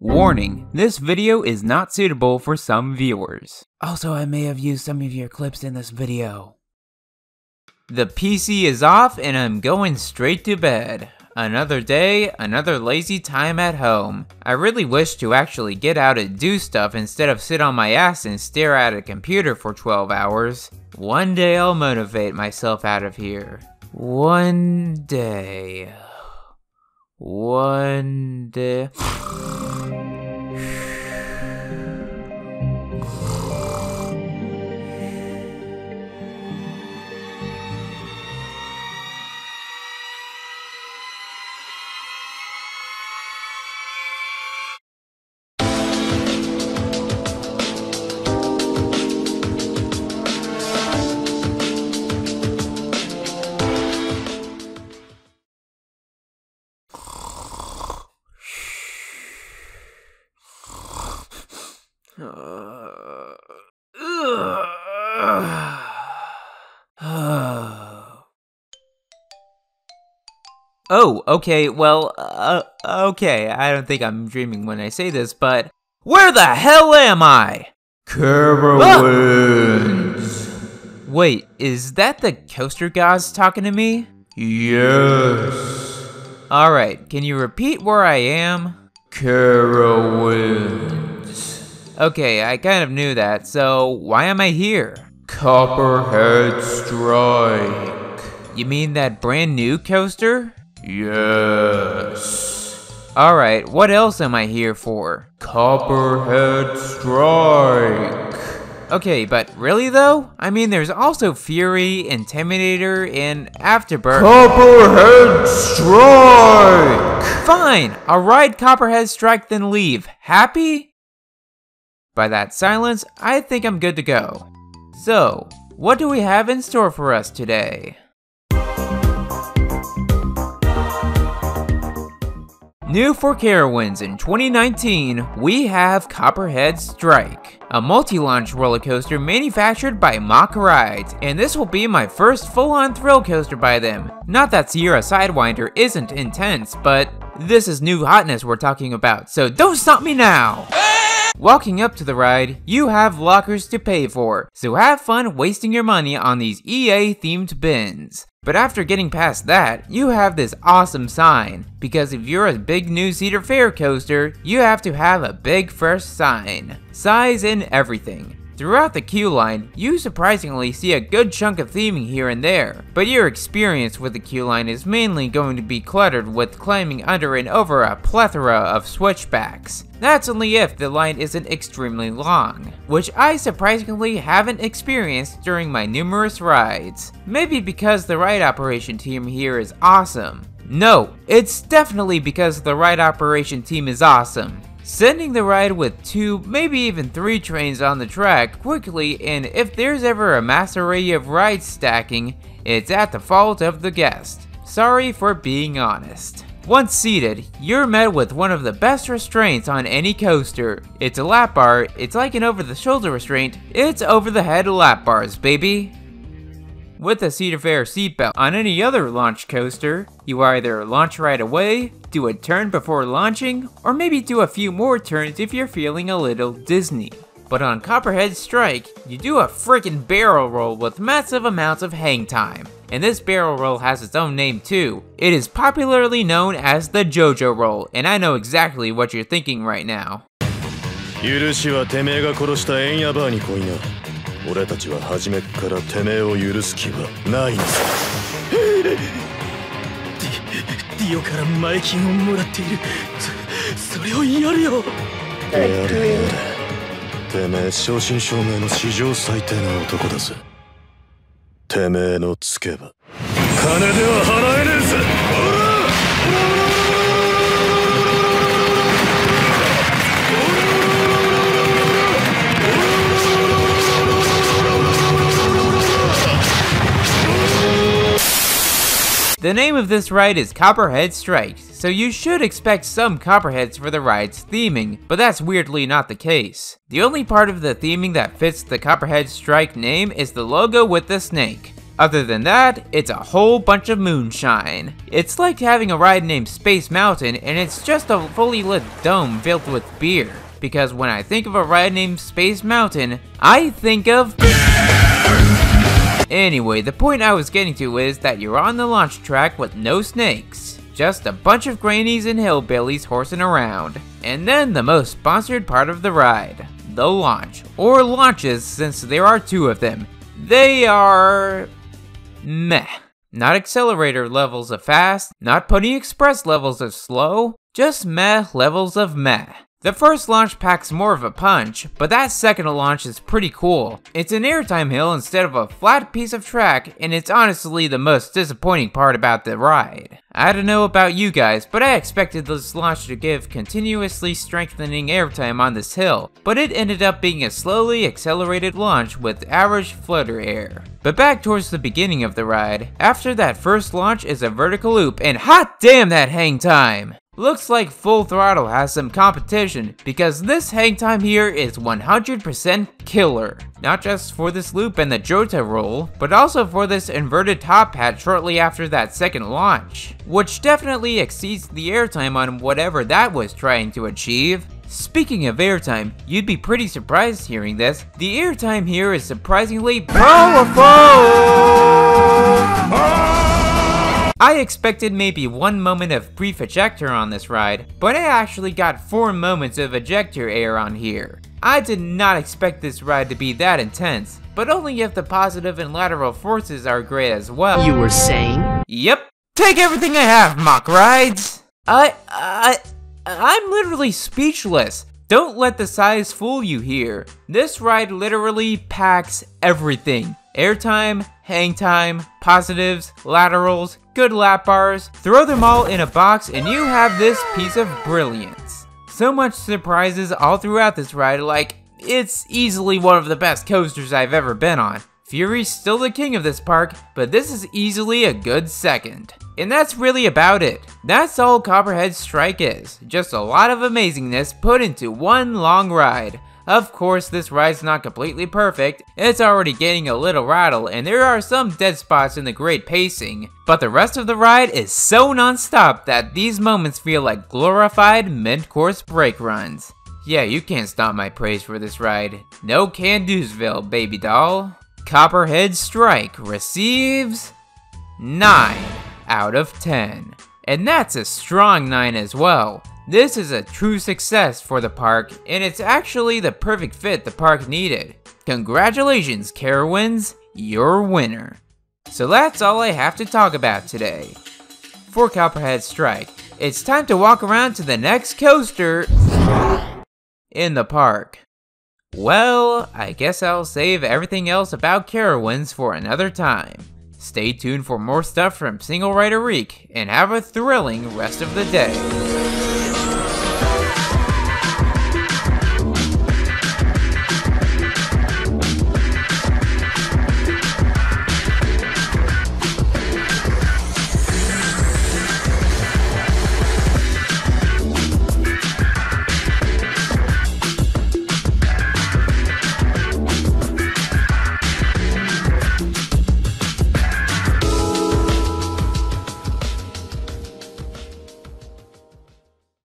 Warning, this video is not suitable for some viewers. Also, I may have used some of your clips in this video. The PC is off and I'm going straight to bed. Another day, another lazy time at home. I really wish to actually get out and do stuff instead of sit on my ass and stare at a computer for 12 hours. One day I'll motivate myself out of here. One day. One day. Oh, okay, well, okay, I don't think I'm dreaming when I say this, but where the hell am I? Carowinds. Wait, is that the coaster gods talking to me? Yes. Alright, can you repeat where I am? Carowinds. Okay, I kind of knew that, so why am I here? Copperhead Strike. You mean that brand new coaster? Yes. Alright, what else am I here for? Copperhead Strike. Okay, but really though? I mean, there's also Fury, Intimidator, and Afterbirth. Copperhead Strike! Fine, I'll ride Copperhead Strike then leave. Happy? By that silence, I think I'm good to go. So, what do we have in store for us today? New for Carowinds in 2019, we have Copperhead Strike, a multi-launch roller coaster manufactured by Mack Rides, and this will be my first full-on thrill coaster by them. Not that Sierra Sidewinder isn't intense, but this is new hotness we're talking about, so don't stop me now! Walking up to the ride, you have lockers to pay for, so have fun wasting your money on these EA-themed bins. But after getting past that, you have this awesome sign, because if you're a big new Cedar Fair coaster, you have to have a big fresh sign. Size and everything. Throughout the queue line, you surprisingly see a good chunk of theming here and there, but your experience with the queue line is mainly going to be cluttered with climbing under and over a plethora of switchbacks. That's only if the line isn't extremely long, which I surprisingly haven't experienced during my numerous rides. Maybe because the ride operation team here is awesome. No, it's definitely because the ride operation team is awesome. Sending the ride with 2, maybe even 3 trains on the track quickly, and if there's ever a mass array of rides stacking, it's at the fault of the guest. Sorry for being honest. Once seated, you're met with one of the best restraints on any coaster. It's a lap bar, it's like an over-the-shoulder restraint, it's over-the-head lap bars, baby. With a Cedar Fair seatbelt on any other launch coaster, you either launch right away, do a turn before launching, or maybe do a few more turns if you're feeling a little Disney. But on Copperhead Strike, you do a freaking barrel roll with massive amounts of hang time. And this barrel roll has its own name too. It is popularly known as the JoJo roll, and I know exactly what you're thinking right now. 俺たちは初めっからてめえを許す気はないんだ。ディオから前金をもらっている。それをやるよ。やれやれ。てめえ正真正銘の史上最低な男だぜ。てめえのつけば金では払えねえぜ。 The name of this ride is Copperhead Strike, so you should expect some Copperheads for the ride's theming, but that's weirdly not the case. The only part of the theming that fits the Copperhead Strike name is the logo with the snake. Other than that, it's a whole bunch of moonshine. It's like having a ride named Space Mountain and it's just a fully lit dome filled with beer. Because when I think of a ride named Space Mountain, I think of beer! Anyway, the point I was getting to is that you're on the launch track with no snakes. Just a bunch of grannies and hillbillies horsing around. And then the most sponsored part of the ride. The launch. Or launches since there are two of them. They are... meh. Not accelerator levels of fast, not Pony Express levels of slow, just meh levels of meh. The first launch packs more of a punch, but that second launch is pretty cool. It's an airtime hill instead of a flat piece of track, and it's honestly the most disappointing part about the ride. I don't know about you guys, but I expected this launch to give continuously strengthening airtime on this hill, but it ended up being a slowly accelerated launch with average flutter air. But back towards the beginning of the ride, after that first launch is a vertical loop, and hot damn that hang time! Looks like Full Throttle has some competition because this hang time here is 100% killer. Not just for this loop and the Jota roll, but also for this inverted top hat shortly after that second launch, which definitely exceeds the airtime on whatever that was trying to achieve. Speaking of airtime, you'd be pretty surprised hearing this. The airtime here is surprisingly powerful! I expected maybe 1 moment of brief ejector on this ride, but I actually got 4 moments of ejector air on here. I did not expect this ride to be that intense, but only if the positive and lateral forces are great as well. You were saying? Yep. Take everything I have, Mack Rides! I'm literally speechless. Don't let the size fool you here. This ride literally packs everything. Airtime, hang time, positives, laterals, good lap bars, throw them all in a box and you have this piece of brilliance. So much surprises all throughout this ride, like, it's easily one of the best coasters I've ever been on. Fury's still the king of this park, but this is easily a good second. And that's really about it. That's all Copperhead Strike is, just a lot of amazingness put into one long ride. Of course, this ride's not completely perfect, it's already getting a little rattle and there are some dead spots in the great pacing, but the rest of the ride is so non-stop that these moments feel like glorified mid-course brake runs. Yeah, you can't stop my praise for this ride. No can-do'sville, baby doll. Copperhead Strike receives 9 out of 10. And that's a strong 9 as well. This is a true success for the park, and it's actually the perfect fit the park needed. Congratulations, Carowinds, you're a winner. So that's all I have to talk about today. For Copperhead Strike, it's time to walk around to the next coaster in the park. Well, I guess I'll save everything else about Carowinds for another time. Stay tuned for more stuff from SingleRiderReak, and have a thrilling rest of the day.